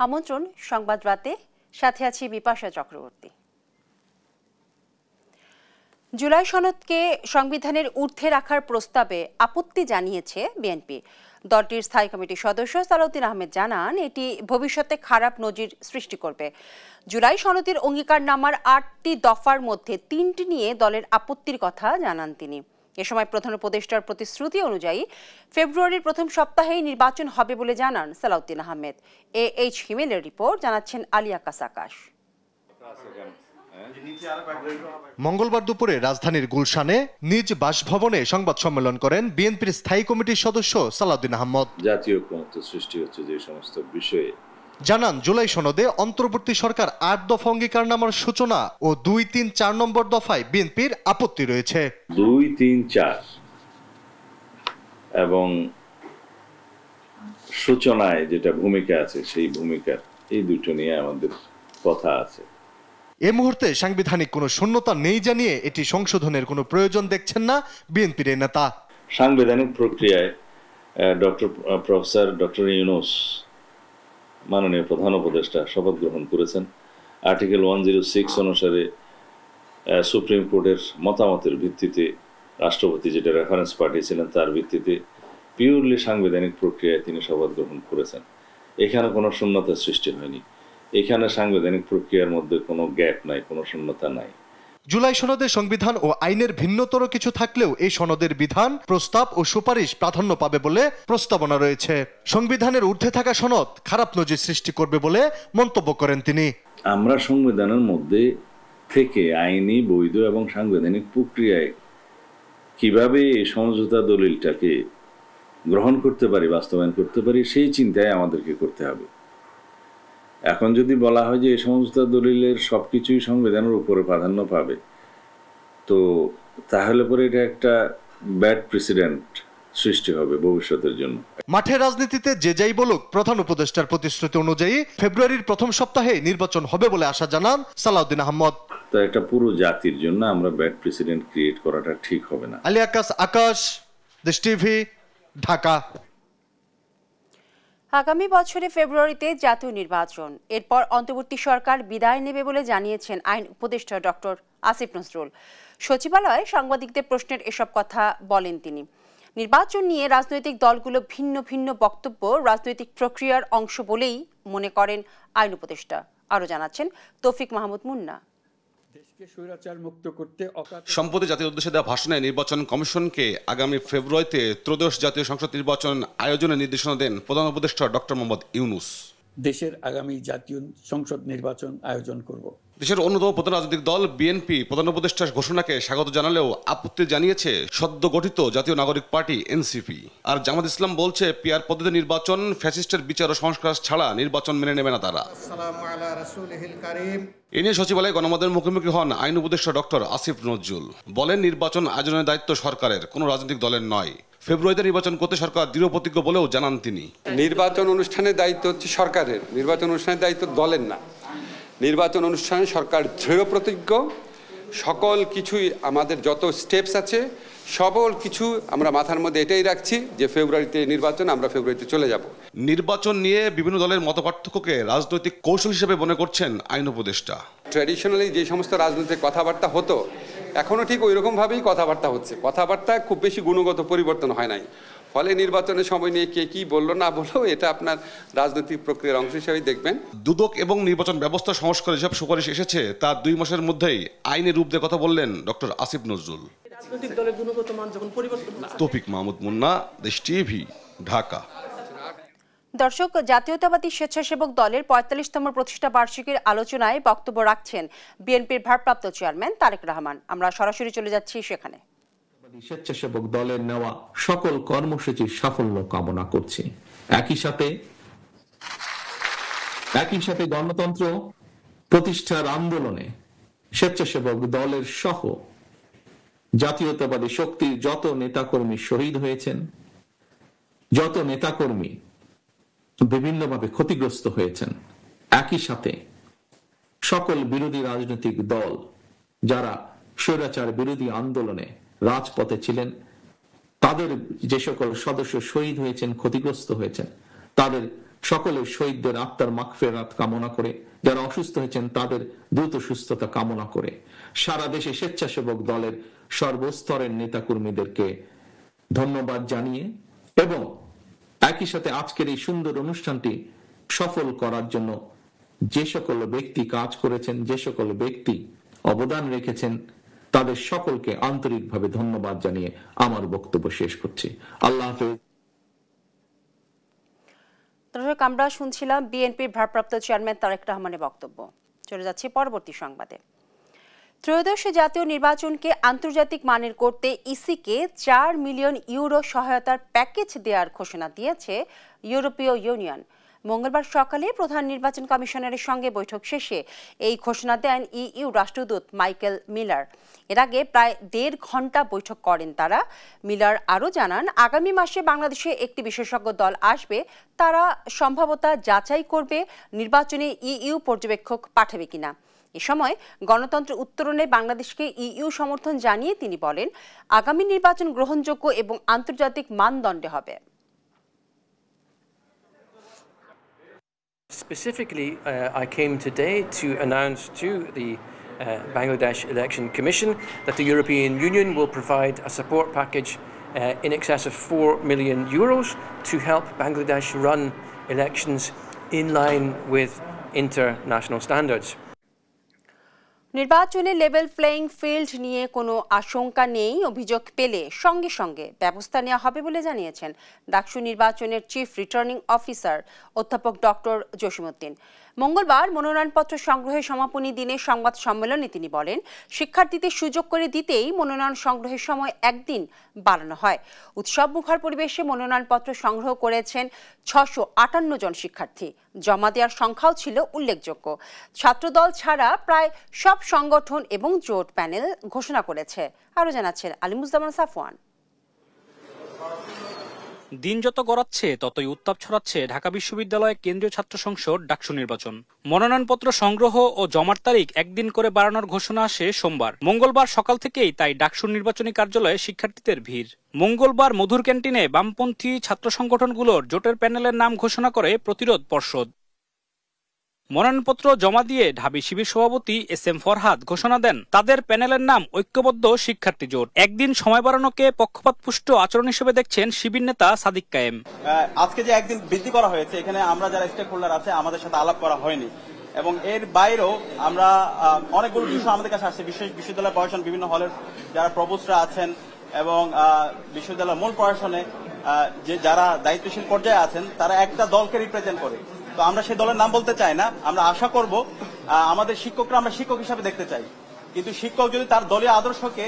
আমন্ত্রণ সংবাদ রাতে, সাথে আছি বিপাশা চক্রবর্তী। জুলাই সনদকে সংবিধানের ঊর্ধ্বে রাখার প্রস্তাবে আপত্তি জানিয়েছে বিএনপি। দলটির স্থায়ী কমিটির সদস্য সালাউদ্দিন আহমেদ জানান, এটি ভবিষ্যতে খারাপ নজির সৃষ্টি করবে। জুলাই সনদের অঙ্গীকারনামার ৮টি দফার মধ্যে ৩টি নিয়ে দলের আপত্তির কথা জানান তিনি। এ সময় প্রধান উপদেষ্টার প্রতিশ্রুতি অনুযায়ী ফেব্রুয়ারির প্রথম সপ্তাহেই নির্বাচন হবে বলে জানান সালাউদ্দিন আহমেদ। এইচ হিমেলের রিপোর্ট, জানাচ্ছেন আলী আকাশ আকাশ। মঙ্গলবার দুপুরে রাজধানীর গুলশানে নিজ বাসভবনে সংবাদ সম্মেলন করেন বিএনপির স্থায়ী কমিটির সদস্য সালাউদ্দিন আহমেদ। জাতীয় ঐক্যমত্য সৃষ্টি হচ্ছে যে সমস্ত বিষয়ে জানান, জুলাই সনদে অন্তর্বর্তী সরকার ৮ দফা অঙ্গীকারনামার সূচনা ও ২, ৩, ৪ নম্বর দফায় বিএনপির আপত্তি রয়েছে। ২, ৩, ৪ এবং সূচনায় যেটা ভূমিকা আছে সেই ভূমিকার এই দুটো নিয়ে আমাদের কথা আছে। এ মুহূর্তে সাংবিধানিক কোনো শূন্যতা নেই জানিয়ে এটি সংশোধনের কোনো প্রয়োজন দেখছেন না বিএনপির নেতা। সাংবিধানিক প্রক্রিয়ায় প্রফেসর ডক্টর ইউনূস মাননীয় প্রধান উপদেষ্টা শপথ গ্রহণ করেছেন। আর্টিকেল 106 অনুসারে সুপ্রিম কোর্টের মতামতের ভিত্তিতে রাষ্ট্রপতি যেটা রেফারেন্স পাঠিয়েছিলেন তার ভিত্তিতে পিওরলি সাংবিধানিক প্রক্রিয়ায় তিনি শপথ গ্রহণ করেছেন। এখানে কোনো শূন্যতা সৃষ্টি হয়নি। এখানে সাংবিধানিক প্রক্রিয়ার মধ্যে কোনো গ্যাপ নাই, কোনো শূন্যতা নাই। জুলাই সনদে সংবিধান ও আইনের ভিন্নতর কিছু থাকলেও এই সনদের বিধান, প্রস্তাব ও সুপারিশ প্রাধান্য পাবে বলে প্রস্তাবনা রয়েছে। সংবিধানের ঊর্ধ্বে থাকা সনদ খারাপ নজির সৃষ্টি করবে বলে মন্তব্য করেন তিনি। আমরা সংবিধানের মধ্যে থেকে আইনি, বৈধ এবং সাংবিধানিক প্রক্রিয়ায় কিভাবে এই সমঝোতা দলিলটাকে গ্রহণ করতে পারি, বাস্তবায়ন করতে পারি, সেই চিন্তায় আমাদেরকে করতে হবে। এখন যদি বলা হয় যে এই সমস্ত দলিলের সবকিছুই সংবিধানের উপরে প্রাধান্য পাবে, তো তাহলে পরে এটা একটা ব্যাড প্রেসিডেন্ট সৃষ্টি হবে ভবিষ্যতের জন্য। মাঠের রাজনীতিতে যে যাই বলুক, প্রধান উপদেষ্টার প্রতিশ্রুতি অনুযায়ী ফেব্রুয়ারির প্রথম সপ্তাহে নির্বাচন হবে বলে আশা জানান সালাউদ্দিন আহমেদ। তো একটা পুরো জাতির জন্য আমরা ব্যাড প্রেসিডেন্ট ক্রিয়েট করাটা ঠিক হবে না। আলী আকাশ আকাশ, দেশ টিভি, ঢাকা। আগামী বছরে ফেব্রুয়ারিতে জাতীয় নির্বাচন, এরপর অন্তর্বর্তী সরকার বিদায় নেবে বলে জানিয়েছেন আইন উপদেষ্টা ডক্টর আসিফ নজরুল। সচিবালয়ে সাংবাদিকদের প্রশ্নের এসব কথা বলেন তিনি। নির্বাচন নিয়ে রাজনৈতিক দলগুলো ভিন্ন ভিন্ন বক্তব্য রাজনৈতিক প্রক্রিয়ার অংশ বলেই মনে করেন আইন উপদেষ্টা। আরও জানাচ্ছেন তৌফিক মাহমুদ মুন্না। সম্প্রতি জাতির উদ্দেশ্যে দেওয়া ভাষণে নির্বাচন কমিশনকে আগামী ফেব্রুয়ারিতে ত্রয়োদশ জাতীয় সংসদ নির্বাচন আয়োজনের নির্দেশনা দেন প্রধান উপদেষ্টা ডক্টর মোহাম্মদ ইউনূস। দেশের আগামী জাতীয় সংসদ নির্বাচন আয়োজন করব। দেশের অন্যতম প্রধান রাজনৈতিক দল বিএনপি প্রধান উপদেষ্টার ঘোষণাকে স্বাগত জানালেও আপত্তি জানিয়েছে সদ্য গঠিত জাতীয় নাগরিক পার্টি এনসিপি। আর জামাত ইসলাম বলছে, পিআর পদ্ধতি নির্বাচন, ফ্যাসিস্টের বিচার ও সংস্কার ছাড়া নির্বাচন মেনে নেবে না তারা। এ নিয়ে সচিবালয়ে গণমাধ্যমের মুখোমুখি হন আইন উপদেষ্টা ডক্টর আসিফ নজরুল। বলেন, নির্বাচন আয়োজনের দায়িত্ব সরকারের, কোনো রাজনৈতিক দলের নয়। ফেব্রুয়ারিতে নির্বাচন করতে সরকার দৃঢ় প্রতিজ্ঞ বলেও জানান তিনি। নির্বাচন অনুষ্ঠানের দায়িত্ব হচ্ছে সরকারের, নির্বাচন অনুষ্ঠানের দায়িত্ব দলের না। নির্বাচন অনুষ্ঠানে সরকার দৃঢ় প্রতিজ্ঞ। সকল কিছুই আমাদের যত স্টেপস আছে সকল কিছু আমরা মাথার মধ্যে এটাই রাখছি যে ফেব্রুয়ারিতে নির্বাচন, আমরা ফেব্রুয়ারিতে চলে যাব। নির্বাচন নিয়ে বিভিন্ন দলের মতপার্থক্যকে রাজনৈতিক কৌশল হিসেবে মনে করছেন আইন উপদেষ্টা। ট্র্যাডিশনালি যে সমস্ত রাজনৈতিক কথাবার্তা হতো, এখনো ঠিক ওই রকমভাবেই কথাবার্তা হচ্ছে। কথাবার্তা খুব বেশি গুণগত পরিবর্তন হয় নাই। ফলে নির্বাচনের সময় নিয়ে কে কি বললো না বললো, এটা আপনার রাজনৈতিক প্রক্রিয়ার অংশ হিসেবে দেখবেন। দুদক এবং নির্বাচন ব্যবস্থা সংস্কারের যেসব সুপারিশ এসেছে তা 2 মাসের মধ্যেই আইনে রূপ দিয়ে কথা বললেন ডক্টর আসিফ নজরুল। তৌফিক মাহমুদ মুন্না, দেশ টিভি, ঢাকা। দর্শক, জাতীয়তাবাদী স্বেচ্ছাসেবক দলের ৪৫তম প্রতিষ্ঠা বার্ষিকীর আলোচনায় বক্তব্য রাখছেন বিএনপির ভারপ্রাপ্ত চেয়ারম্যান তারেক রহমান। আমরা সরাসরি চলে যাচ্ছি সেখানে। স্বেচ্ছাসেবক দলের নেওয়া সকল কর্মসূচির সাফল্য কামনা করছি। একই সাথে গণতন্ত্র প্রতিষ্ঠার আন্দোলনে স্বেচ্ছাসেবক দলের সহ জাতীয়তাবাদী শক্তির যত নেতাকর্মী শহীদ হয়েছেন, যত নেতাকর্মী বিভিন্নভাবে ক্ষতিগ্রস্ত হয়েছেন, একই সাথে সকল বিরোধী রাজনৈতিক দল যারা স্বৈরাচার বিরোধী আন্দোলনে রাজপথে ছিলেন, তাদের যে সকল সদস্য শহীদ হয়েছেন, ক্ষতিগ্রস্ত হয়েছেন, তাদের সকলের শহীদদের আত্মার মাগফিরাত কামনা করে, যারা অসুস্থ হয়েছেন তাদের দ্রুত সুস্থতা কামনা করে, সারা দেশে স্বেচ্ছাসেবক দলের সর্বস্তরের নেতাকর্মীদেরকে ধন্যবাদ জানিয়ে এবং একই সাথে আজকের এই সুন্দর অনুষ্ঠানটি সফল করার জন্য যে সকল ব্যক্তি কাজ করেছেন, যে সকল ব্যক্তি অবদান রেখেছেন, তাদের সকলকে আন্তরিকভাবে ধন্যবাদ জানিয়ে আমার বক্তব্য শেষ করছি। আল্লাহ হাফেজ। দর্শক, আমরা শুনছিলাম বিএনপির ভারপ্রাপ্ত চেয়ারম্যান তারেক রহমানের বক্তব্য। চলে যাচ্ছি পরবর্তী সংবাদে। ত্রয়োদশ জাতীয় নির্বাচনকে আন্তর্জাতিক মানের করতে ইসিকে 4 মিলিয়ন ইউরো সহায়তার প্যাকেজ দেওয়ার ঘোষণা দিয়েছে ইউরোপীয় ইউনিয়ন। মঙ্গলবার সকালে প্রধান নির্বাচন কমিশনারের সঙ্গে বৈঠক শেষে এই ঘোষণা দেন ইইউ রাষ্ট্রদূত মাইকেল মিলার। এর আগে প্রায় 1.5 ঘন্টা বৈঠক করেন তারা। মিলার আরও জানান, আগামী মাসে বাংলাদেশে একটি বিশেষজ্ঞ দল আসবে, তারা সম্ভাব্যতা যাচাই করবে নির্বাচনে ইইউ পর্যবেক্ষক পাঠাবে কিনা। এ সময় গণতন্ত্রের উত্তরণে বাংলাদেশকে ইইউ সমর্থন জানিয়ে তিনি বলেন, আগামী নির্বাচন গ্রহণযোগ্য এবং আন্তর্জাতিক মানদণ্ডে হবে। Specifically, I came today to announce to the Bangladesh Election Commission that the European Union will provide a support package in excess of 4 million euros to help Bangladesh run elections in line with international standards. নির্বাচনে level playing field নিয়ে কোনো আশঙ্কা নেই, অভিযোগ পেলে সঙ্গে সঙ্গে ব্যবস্থা নেওয়া হবে বলে জানিয়েছেন ডাকসু নির্বাচনের চিফ রিটার্নিং অফিসার অধ্যাপক ডক্টর জসিমউদ্দিন। মঙ্গলবার মনোনয়নপত্র সংগ্রহের সমাপনী দিনে সংবাদ সম্মেলনে তিনি বলেন, শিক্ষার্থীদের সুযোগ করে দিতেই মনোনয়ন সংগ্রহের সময় একদিন বাড়ানো হয়। উৎসব মুখর পরিবেশে মনোনয়নপত্র সংগ্রহ করেছেন 658 জন শিক্ষার্থী। জমা দেওয়ার সংখ্যাও ছিল উল্লেখযোগ্য। ছাত্রদল ছাড়া প্রায় সব সংগঠন এবং জোট প্যানেল ঘোষণা করেছে। আরও জানাচ্ছেন আলিমুজ্জামান সাফওয়ান। দিন যত গড়াচ্ছে ততই উত্তাপ ছড়াচ্ছে ঢাকা বিশ্ববিদ্যালয়ের কেন্দ্রীয় ছাত্র সংসদ ডাকসু নির্বাচন। মনোনয়নপত্র সংগ্রহ ও জমার তারিখ একদিন করে বাড়ানোর ঘোষণা আসে সোমবার। মঙ্গলবার সকাল থেকেই তাই ডাকসু নির্বাচনী কার্যালয়ে শিক্ষার্থীদের ভিড়। মঙ্গলবার মধুর ক্যান্টিনে বামপন্থী ছাত্র সংগঠনগুলোর জোটের প্যানেলের নাম ঘোষণা করে প্রতিরোধ পর্ষদ। মনোনয়নপত্র জমা দিয়ে ঢাবি শিবির সভাপতি এস.এম. ফরহাদ ঘোষণা দেন, তাদের প্যানেলের নাম ঐক্যবদ্ধ শিক্ষার্থী জোট। একদিন সময় বাড়ানোকে পক্ষপাতপুষ্ট আচরণ হিসেবে দেখছেন শিবির নেতা সাদিক কায়েম। আজকে যে একদিন বৃদ্ধি করা হয়েছে, এখানে আমরা যারা স্টেক হোল্ডার আছে আমাদের সাথে আলাপ করা হয়নি এবং এর বাইরেও আমরা অনেকগুলো বিষয় আমাদের কাছে আসছে। বিশ্ববিদ্যালয় প্রশাসন, বিভিন্ন হলের যারা প্রভোস্টরা আছেন এবং বিশ্ববিদ্যালয়ের মূল প্রশাসনে যে যারা দায়িত্বশীল পর্যায়ে আছেন, তারা একটা দলকে রিপ্রেজেন্ট করে। তো আমরা সেই দলের নাম বলতে চাই না। আমরা আশা করব আমাদের শিক্ষকরা আমরা শিক্ষক হিসাবে দেখতে চাই, কিন্তু শিক্ষক যদি তার দলীয় আদর্শকে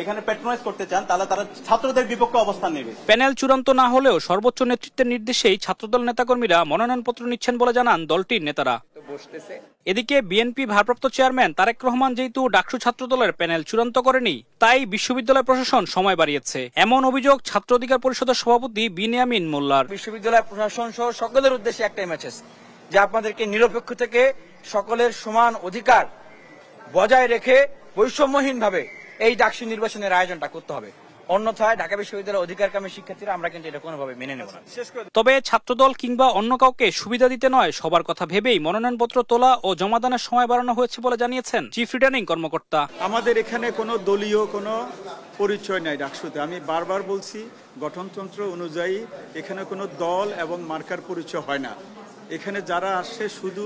এখানে প্যাট্রোনাইজ করতে চান তাহলে তারা ছাত্রদের বিপক্ষে অবস্থান নেবে। প্যানেল চূড়ান্ত না হলেও সর্বোচ্চ নেতৃত্বের নির্দেশেই ছাত্রদল নেতাকর্মীরা মনোনয়নপত্র নিচ্ছেন বলে জানান দলটির নেতারা। এদিকে বিএনপি ভারপ্রাপ্ত চেয়ারম্যান তারেক রহমান যেহেতু ডাকসু ছাত্রদলের প্যানেল চূড়ান্ত করেনি, তাই বিশ্ববিদ্যালয় প্রশাসন সময় বাড়িয়েছে, এমন অভিযোগ ছাত্র অধিকার পরিষদের সভাপতি বিনিয়ামিন মোল্লার। বিশ্ববিদ্যালয় প্রশাসন সহ সকলের উদ্দেশ্যে একটাই মেসেজ যে আপনাদেরকে নিরপেক্ষ থেকে সকলের সমান অধিকার বজায় রেখে বৈষম্যহীনভাবে এই ডাকসু নির্বাচনের আয়োজনটা করতে হবে। অন্যথায় ঢাকা বিশ্ববিদ্যালয়ের অধিকারকামী শিক্ষার্থীরা আমরা কিন্তু এটা কোনোভাবে মেনে নেব না। তবে ছাত্রদল কিংবা অন্য কাউকে সুবিধা দিতে নয়, সবার কথা ভেবেই মনোনয়নপত্র তোলা ও জমাদানের সময় বাড়ানো হয়েছে বলে জানিয়েছেন চিফ রিটার্নিং কর্মকর্তা। আমাদের এখানে কোনো দলীয় কোনো পরিচয় নাই ডাকসুতে। আমি বারবার বলছি, গঠনতন্ত্র অনুযায়ী এখানে কোনো দল এবং মার্কার পরিচয় হয় না। এখানে যারা আসে শুধু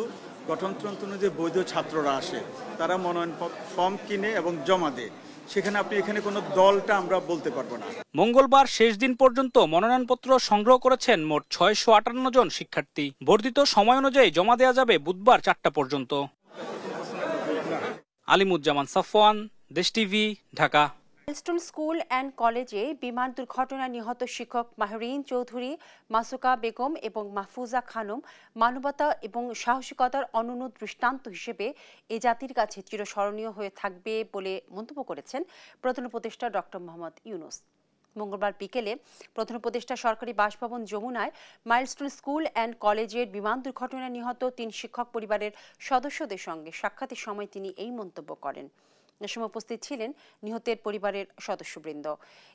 গঠনতন্ত্র অনুযায়ী বৈধ ছাত্ররা আসে, তারা মনোনয়ন ফর্ম কিনে এবং জমা দেয়। সেখানে আপনি এখানে কোনো দলটা আমরা বলতে পারবো না। মঙ্গলবার শেষ দিন পর্যন্ত মনোনয়নপত্র সংগ্রহ করেছেন মোট 658 জন শিক্ষার্থী। বর্ধিত সময় অনুযায়ী জমা দেওয়া যাবে বুধবার 4টা পর্যন্ত। আলিমুজ্জামান সাফওয়ান, দেশ TV, Dhaka. Milestone school and কলেজে বিমান দুর্ঘটনায় নিহত শিক্ষক মাহরিন চৌধুরী, মাসুকা বেগম এবং মাহফুজা খানম মানবতা এবং সাহসিকতার অনন্য দৃষ্টান্ত হিসেবে এ জাতির কাছে চিরস্মরণীয় হয়ে থাকবে বলে মন্তব্য করেছেন প্রধান উপদেষ্টা ডক্টর মোহাম্মদ ইউনূস। মঙ্গলবার বিকেলে প্রধান উপদেষ্টা সরকারি বাসভবন যমুনায় মাইলস্টোন স্কুল অ্যান্ড কলেজের বিমান দুর্ঘটনায় নিহত 3 শিক্ষক পরিবারের সদস্যদের সঙ্গে সাক্ষাতের সময় তিনি এই মন্তব্য করেন। এ সময় উপস্থিত ছিলেন নিহতের পরিবারের সদস্যবৃন্দ।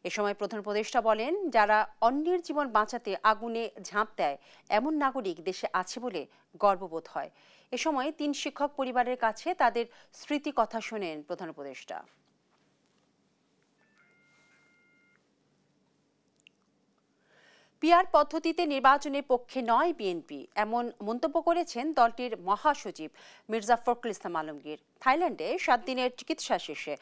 এ সময় প্রধান উপদেষ্টা বলেন, যারা অন্যের জীবন বাঁচাতে আগুনে ঝাঁপ দেয় এমন নাগরিক দেশে আছে বলে গর্ববোধ হয়। এ সময় 3 শিক্ষক পরিবারের কাছে তাদের স্মৃতি কথা শোনেন প্রধান উপদেষ্টা। পিআর পদ্ধতিতে নির্বাচনের পক্ষে নয় বিএনপি, এমন মন্তব্য করেছেন দলটির মহাসচিব মির্জা ফখরুল ইসলাম আলমগীর। থাইল্যান্ডে 7 দিনের চিকিৎসা শেষে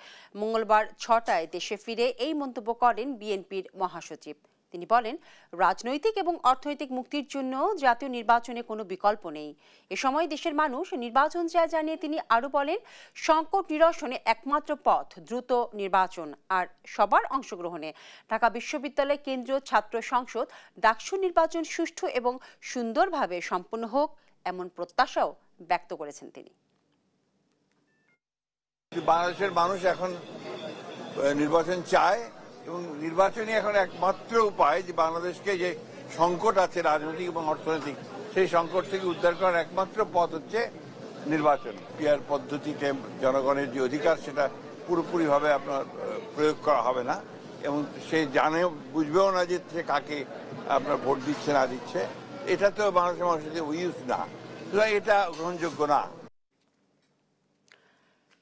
মঙ্গলবার 6টায় দেশে ফিরে এই মন্তব্য করেন বিএনপির মহাসচিব। তিনি বলেন, রাজনৈতিক এবং অর্থনৈতিক মুক্তির জন্য জাতীয় নির্বাচনে কোনো বিকল্প নেই। এ সময় দেশের মানুষ নির্বাচন চায় জানিয়ে তিনি আরও বলেন, সংকট নিরসনে একমাত্র পথ দ্রুত নির্বাচন আর সবার অংশগ্রহণে ঢাকা বিশ্ববিদ্যালয় কেন্দ্রীয় ছাত্র সংসদ ডাকসু নির্বাচন সুষ্ঠু এবং সুন্দরভাবে সম্পন্ন হোক, এমন প্রত্যাশাও ব্যক্ত করেছেন তিনি। বাংলাদেশের মানুষ এখন নির্বাচন চায় এবং নির্বাচনই এখন একমাত্র উপায় যে বাংলাদেশকে যে সংকট আছে রাজনৈতিক এবং অর্থনৈতিক, সেই সংকট থেকে উদ্ধার করার একমাত্র পথ হচ্ছে নির্বাচন। পিআর পদ্ধতিতে জনগণের যে অধিকার সেটা পুরোপুরিভাবে আপনার প্রয়োগ করা হবে না এবং সে জানেও বুঝবেও না যে সে কাকে আপনার ভোট দিচ্ছে না দিচ্ছে। এটা তো বাংলাদেশের মানুষের ইউজ না, এটা গ্রহণযোগ্য না।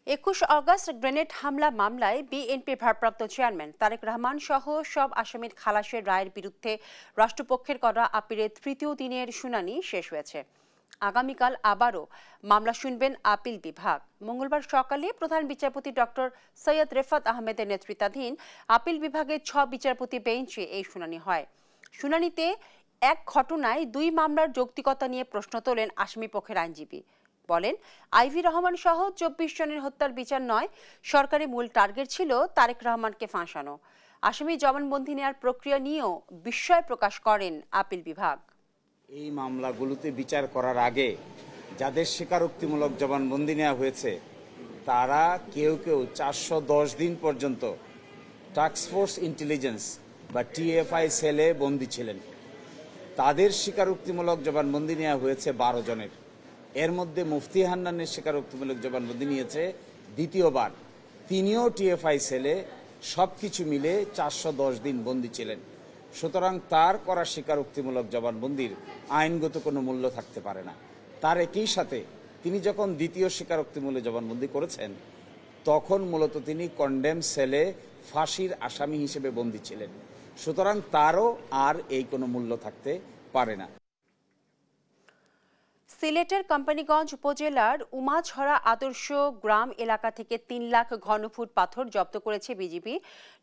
21 আগস্ট গ্রেনেড হামলা মামলায় বিএনপির ভারপ্রাপ্ত চেয়ারম্যান তারেক রহমান সহ সব আসামির খালাসের রায়ের বিরুদ্ধে রাষ্ট্রপক্ষের করা আপিলের 3য় দিনের শুনানি শেষ হয়েছে। আগামীকাল আবারও মামলা শুনবেন আপিল বিভাগ। মঙ্গলবার সকালে প্রধান বিচারপতি ডক্টর সৈয়দ রেফাত আহমেদের নেতৃত্বাধীন আপিল বিভাগের 6 বিচারপতি বেঞ্চে এই শুনানি হয়। শুনানিতে এক ঘটনায় 2 মামলার যৌক্তিকতা নিয়ে প্রশ্ন তোলেন আসামি পক্ষের আইনজীবী। বলেন, আইভি রহমান সহ 24 জনের হত্যার বিচার নয়, সরকারের মূল টার্গেট ছিল তারেক রহমানকে ফাঁসানো। আসামি জবানবন্দি নেওয়ার প্রক্রিয়া নিয়েও বিস্ময় প্রকাশ করেন আপিল বিভাগ। এই মামলাগুলোতে বিচার করার আগে যাদের স্বীকারোক্তিমূলক জবানবন্দি নেওয়া হয়েছে তারা কেউ কেউ 410 দিন পর্যন্ত টাস্কফোর্স ইন্টেলিজেন্স বা টিএফআই সেলে বন্দী ছিলেন। তাদের স্বীকারোক্তিমূলক জবানবন্দি নেওয়া হয়েছে 12 জনের। এর মধ্যে মুফতি হান্নানের স্বীকারোক্তিমূলক জবানবন্দি নিয়েছে দ্বিতীয়বার। তিনিও টিএফআই সেলে সবকিছু মিলে 410 দিন বন্দী ছিলেন। সুতরাং তার করা স্বীকারোক্তিমূলক জবানবন্দির আইনগত কোনো মূল্য থাকতে পারে না। তার একই সাথে তিনি যখন দ্বিতীয় স্বীকারোক্তিমূলক জবানবন্দি করেছেন তখন মূলত তিনি কন্ডেম সেলে ফাঁসির আসামি হিসেবে বন্দী ছিলেন। সুতরাং তারও আর এই কোনো মূল্য থাকতে পারে না। সিলেটের কোম্পানিগঞ্জ উপজেলার উমাছড়া আদর্শ গ্রাম এলাকা থেকে 3 লাখ ঘনফুট পাথর জব্দ করেছে বিজিবি।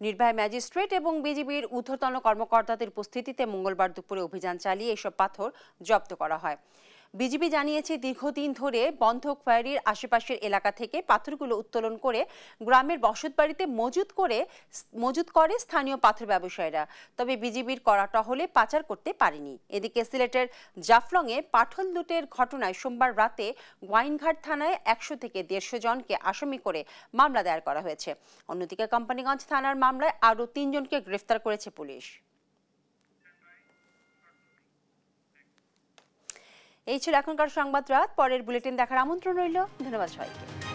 নির্বাহী ম্যাজিস্ট্রেট এবং বিজিবির ঊর্ধ্বতন কর্মকর্তাদের উপস্থিতিতে মঙ্গলবার দুপুরে অভিযান চালিয়ে এসব পাথর জব্দ করা হয়। বিজিবি জানিয়েছে, দীর্ঘদিন ধরে বন্ধক ফায়ারির আশেপাশের এলাকা থেকে পাথরগুলো উত্তোলন করে গ্রামের বসতবাড়িতে মজুত করে স্থানীয় পাথর ব্যবসায়ীরা। তবে বিজিবির করা টহলে পাচার করতে পারেনি। এদিকে সিলেটের জাফলংয়ে পাথর লুটের ঘটনায় সোমবার রাতে গোয়াইনঘাট থানায় 100 থেকে 150 জনকে আসামি করে মামলা দায়ের করা হয়েছে। অন্যদিকে কোম্পানিগঞ্জ থানার মামলায় আরও 3 জনকে গ্রেফতার করেছে পুলিশ। এই ছিল এখনকার সংবাদ রাত। পরের বুলেটিন দেখার আমন্ত্রণ রইল। ধন্যবাদ সবাইকে।